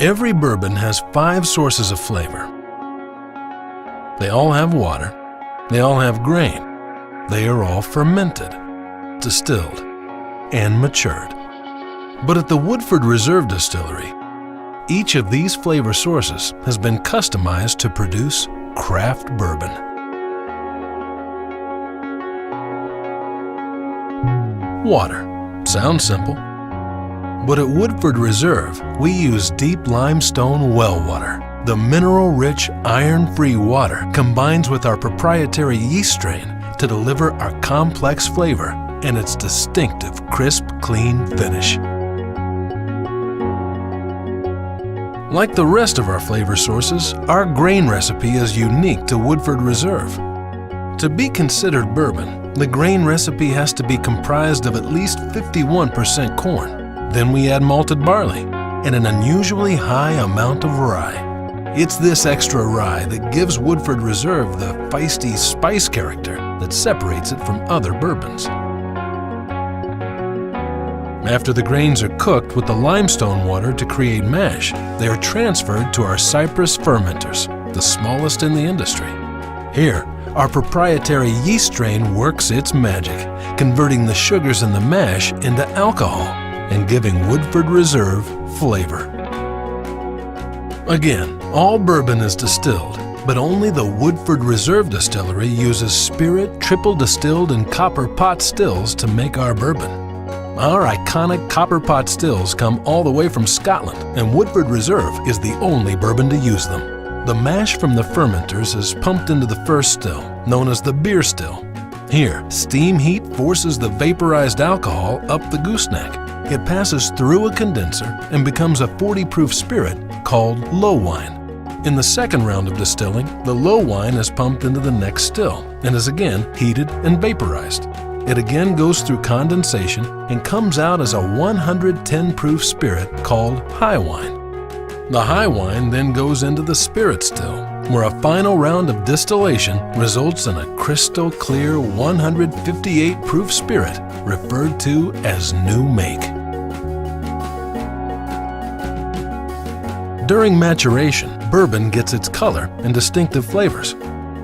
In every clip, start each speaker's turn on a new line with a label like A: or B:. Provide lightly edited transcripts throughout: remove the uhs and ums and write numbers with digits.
A: Every bourbon has 5 sources of flavor. They all have water, they all have grain, they are all fermented, distilled, and matured. But at the Woodford Reserve Distillery, each of these flavor sources has been customized to produce craft bourbon. Water. Sounds simple. But at Woodford Reserve, we use deep limestone well water. The mineral-rich, iron-free water combines with our proprietary yeast strain to deliver our complex flavor and its distinctive, crisp, clean finish. Like the rest of our flavor sources, our grain recipe is unique to Woodford Reserve. To be considered bourbon, the grain recipe has to be comprised of at least 51% corn. Then we add malted barley and an unusually high amount of rye. It's this extra rye that gives Woodford Reserve the feisty spice character that separates it from other bourbons. After the grains are cooked with the limestone water to create mash, they are transferred to our cypress fermenters, the smallest in the industry. Here, our proprietary yeast strain works its magic, converting the sugars in the mash into alcohol and giving Woodford Reserve flavor. Again, all bourbon is distilled, but only the Woodford Reserve Distillery uses spirit triple distilled and copper pot stills to make our bourbon. Our iconic copper pot stills come all the way from Scotland, and Woodford Reserve is the only bourbon to use them. The mash from the fermenters is pumped into the first still, known as the beer still. Here, steam heat forces the vaporized alcohol up the gooseneck. It passes through a condenser and becomes a 40-proof spirit called low wine. In the second round of distilling, the low wine is pumped into the next still and is again heated and vaporized. It again goes through condensation and comes out as a 110-proof spirit called high wine. The high wine then goes into the spirit still, where a final round of distillation results in a crystal clear 158-proof spirit referred to as new make. During maturation, bourbon gets its color and distinctive flavors.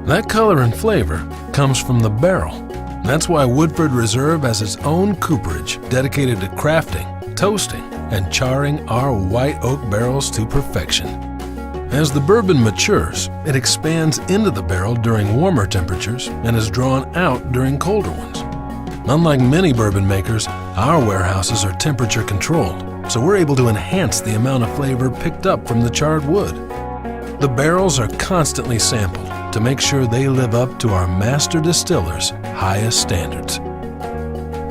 A: That color and flavor comes from the barrel. That's why Woodford Reserve has its own cooperage dedicated to crafting, toasting, and charring our white oak barrels to perfection. As the bourbon matures, it expands into the barrel during warmer temperatures and is drawn out during colder ones. Unlike many bourbon makers, our warehouses are temperature controlled, so we're able to enhance the amount of flavor picked up from the charred wood. The barrels are constantly sampled to make sure they live up to our master distillers' highest standards.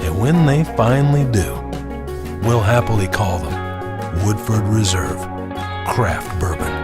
A: And when they finally do, we'll happily call them Woodford Reserve Craft Bourbon.